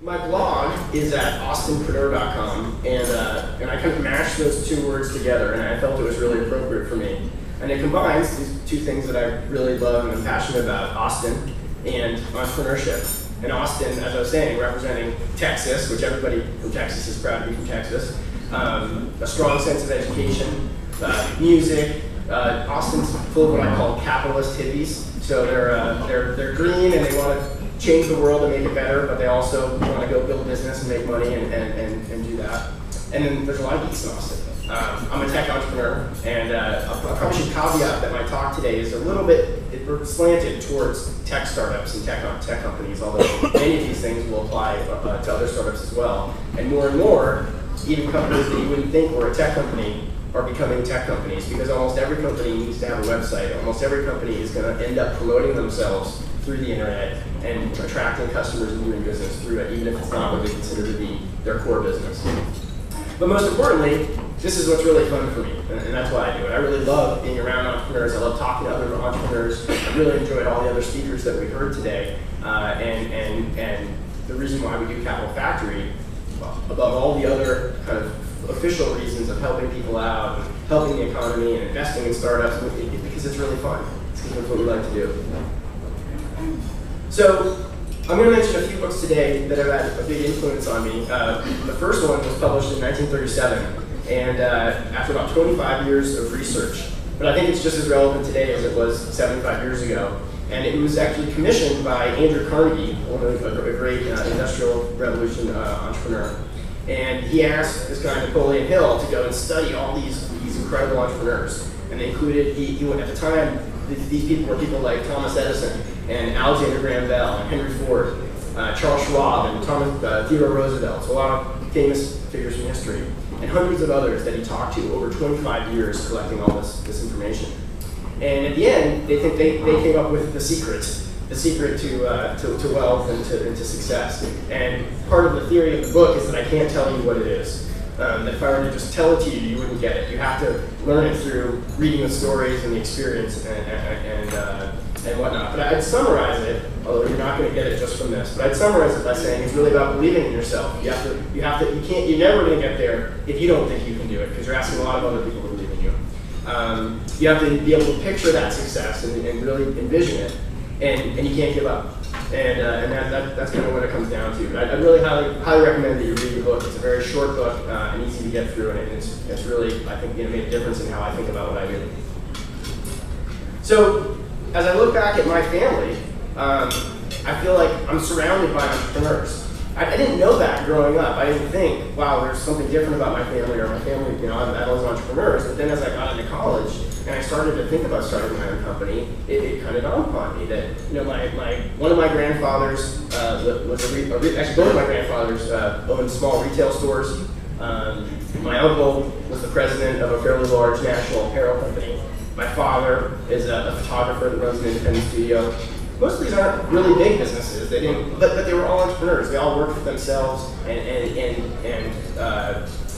My blog is at Austinpreneur.com, and I kind of mashed those two words together, and I felt it was really appropriate for me. And it combines these two things that I really love and am passionate about, Austin and entrepreneurship. And Austin, as I was saying, representing Texas, which everybody from Texas is proud to be from Texas, a strong sense of education, music. Austin's full of what I call capitalist hippies. So they're green and they want to change the world and make it better, but they also want to go build business and make money and do that. And then there's a lot of geeks in Austin. I'm a tech entrepreneur, and I probably should caveat that my talk today is a little bit slanted towards tech startups and tech companies, although many of these things will apply to other startups as well. And more, even companies that you wouldn't think were a tech company are becoming tech companies, because almost every company needs to have a website. Almost every company is going to end up promoting themselves through the internet and attracting customers and doing business through it, even if it's not what they consider to be their core business. But most importantly, this is what's really fun for me, and that's why I do it. I really love being around entrepreneurs. I love talking to other entrepreneurs. I really enjoyed all the other speakers that we heard today, and the reason why we do Capital Factory, above all the other kind of official reasons of helping people out, and helping the economy, and investing in startups, because it's really fun. It's what we like to do. So I'm going to mention a few books today that have had a big influence on me. The first one was published in 1937, and after about 25 years of research. But I think it's just as relevant today as it was 75 years ago. And it was actually commissioned by Andrew Carnegie, a great Industrial Revolution entrepreneur. And he asked this guy, Napoleon Hill, to go and study all these incredible entrepreneurs. And they included, at the time, these people were people like Thomas Edison, and Alexander Graham Bell, and Henry Ford, Charles Schwab, and Theodore Roosevelt, so a lot of famous figures from history, and hundreds of others that he talked to over 25 years collecting all this information. And at the end, they think they came up with the secret to wealth and to success. And part of the theory of the book is that I can't tell you what it is. That if I were to just tell it to you, you wouldn't get it. You have to learn it through reading the stories and the experience and whatnot. But I'd summarize it, although you're not going to get it just from this. But I'd summarize it by saying it's really about believing in yourself. You're never going to get there if you don't think you can do it, because you're asking a lot of other people to believe in you. You have to be able to picture that success and really envision it, and you can't give up. And that's kind of what it comes down to. I really highly recommend that you read the book. It's a very short book and easy to get through, and it's really, I think, made a difference in how I think about what I do. So, as I look back at my family, I feel like I'm surrounded by entrepreneurs. I didn't know that growing up. I didn't think, wow, there's something different about my family, or my family, I was entrepreneurs. But then as I got into college and I started to think about starting my own company, it kind of dawned upon me that, one of my grandfathers actually both of my grandfathers owned small retail stores. My uncle was the president of a fairly large national apparel company. My father is a photographer that runs an independent studio. Most of these aren't really big businesses. But they were all entrepreneurs. They all worked for themselves, and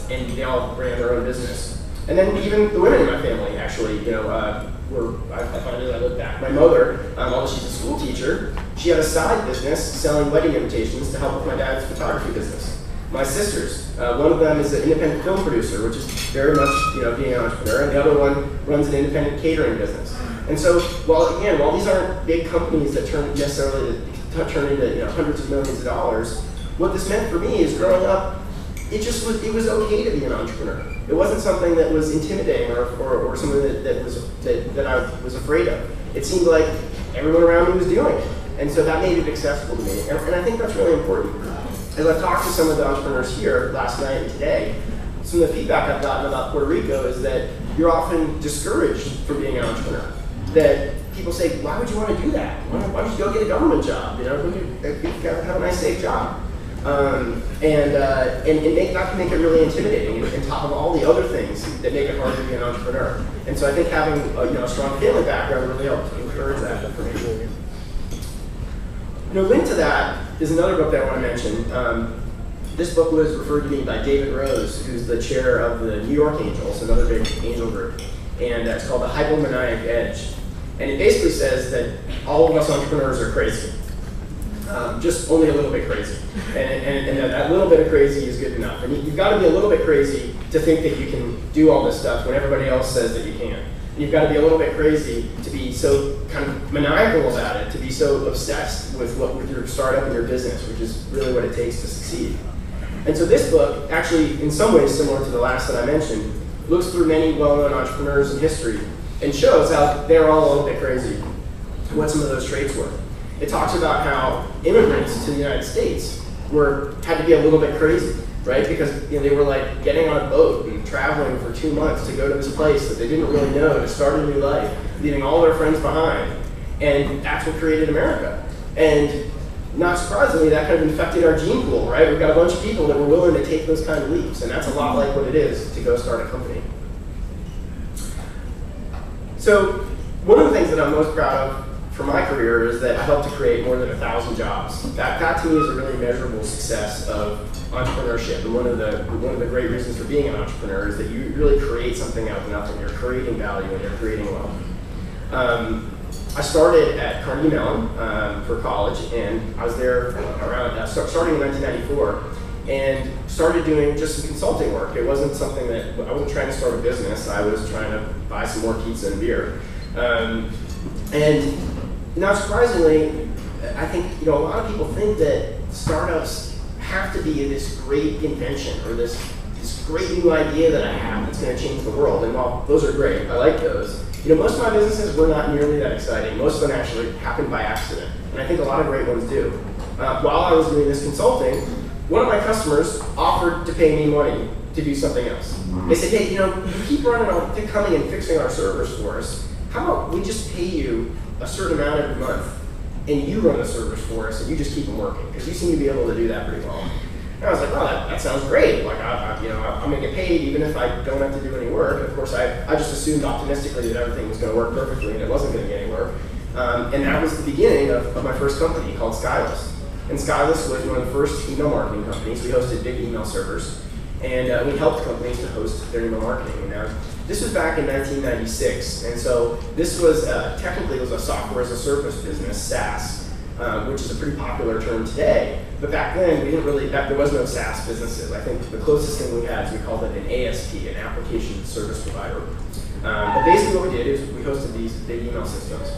they all ran their own business. And then even the women in my family, actually, I find as I look back. My mother, although she's a school teacher, she had a side business selling wedding invitations to help with my dad's photography business. My sisters, one of them is an independent film producer, which is very much being an entrepreneur, and the other one runs an independent catering business. And so, while these aren't big companies that turn into hundreds of millions of dollars, what this meant for me is growing up, it was okay to be an entrepreneur. It wasn't something that was intimidating or something that I was afraid of. It seemed like everyone around me was doing it, and so that made it accessible to me. And I think that's really important. As I've talked to some of the entrepreneurs here last night and today, some of the feedback I've gotten about Puerto Rico is that you're often discouraged from being an entrepreneur. That people say, why would you want to do that? Why don't you go get a government job? Have a nice, safe job. And that can make it really intimidating, on top of all the other things that make it hard to be an entrepreneur. And so I think having a strong family background really helps encourage that for me. Linked to that is another book that I want to mention. This book was referred to me by David Rose, who's the chair of the New York Angels, another big angel group. And it's called The Hypomanic Edge. And it basically says that all of us entrepreneurs are crazy. just only a little bit crazy. And that little bit of crazy is good enough. And you've got to be a little bit crazy to think that you can do all this stuff when everybody else says that you can't. And you've got to be a little bit crazy to be so kind of maniacal about it, to be so obsessed with your startup and your business, which is really what it takes to succeed. And so this book, actually in some ways similar to the last that I mentioned, looks through many well-known entrepreneurs in history and shows how they're all a little bit crazy, what some of those traits were. It talks about how immigrants to the United States had to be a little bit crazy, right? Because they were like getting on a boat and traveling for 2 months to go to this place that they didn't really know, to start a new life, leaving all their friends behind. And that's what created America. And not surprisingly, that kind of infected our gene pool, right? We've got a bunch of people that were willing to take those kind of leaps, and that's a lot like what it is to go start a company. So one of the things that I'm most proud of for my career is that I helped to create more than 1,000 jobs. That to me is a really measurable success of entrepreneurship, and one of the great reasons for being an entrepreneur is that you really create something out of nothing. You're creating value and you're creating wealth. I started at Carnegie Mellon for college, and I was there starting in 1994, and started doing just some consulting work. It wasn't something that, I wasn't trying to start a business, I was trying to buy some more pizza and beer. And not surprisingly, I think a lot of people think that startups have to be this great invention or this great new idea that I have that's going to change the world. And while those are great, I like those, most of my businesses were not nearly that exciting. Most of them actually happened by accident, and I think a lot of great ones do. While I was doing this consulting, one of my customers offered to pay me money to do something else. They said, hey, you keep coming and fixing our servers for us. How about we just pay you a certain amount every month, and you run the servers for us, and you just keep them working, because you seem to be able to do that pretty well. And I was like, oh, that sounds great. Like, I'm gonna get paid even if I don't have to do any work. And of course, I just assumed optimistically that everything was gonna work perfectly and it wasn't gonna get any work. And that was the beginning of my first company called Skyless. And Skyless was one of the first email marketing companies. We hosted big email servers, and we helped companies to host their email marketing. And now, this was back in 1996, and so this was technically it was a software as a service business, SaaS, which is a pretty popular term today. But back then, there was no SaaS businesses. I think the closest thing we had is we called it an ASP, an application service provider. But basically what we did is we hosted these big email systems.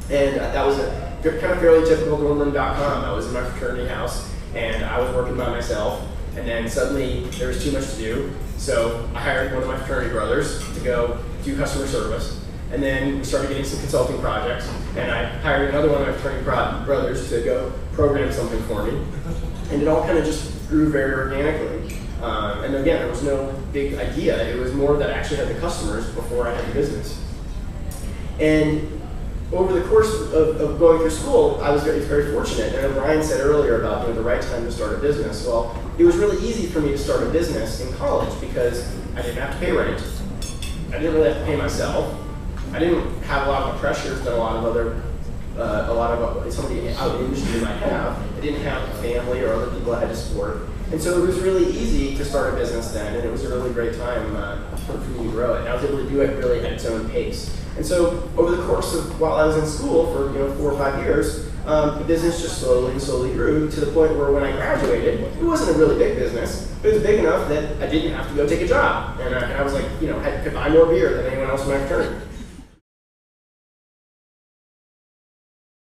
And that was a kind of fairly typical dormroom.com. I was in my fraternity house, and I was working by myself. And then suddenly there was too much to do, so I hired one of my fraternity brothers to go do customer service. And then we started getting some consulting projects, and I hired another one of my fraternity brothers to go program something for me. And it all kind of just grew very organically. And again, there was no big idea. It was more that I actually had the customers before I had the business. And over the course of going through school, I was very fortunate. And Brian said earlier about the right time to start a business. Well, it was really easy for me to start a business in college because I didn't have to pay rent. I didn't really have to pay myself. I didn't have a lot of the pressures that somebody out in the industry might have. I didn't have a family or other people I had to support. And so it was really easy to start a business then, and it was a really great time for me to grow it. And I was able to do it really at its own pace. And so over the course of while I was in school for 4 or 5 years, the business just slowly grew to the point where when I graduated, it wasn't a really big business, but it was big enough that I didn't have to go take a job. And I was like, could buy more beer than anyone else in my fraternity.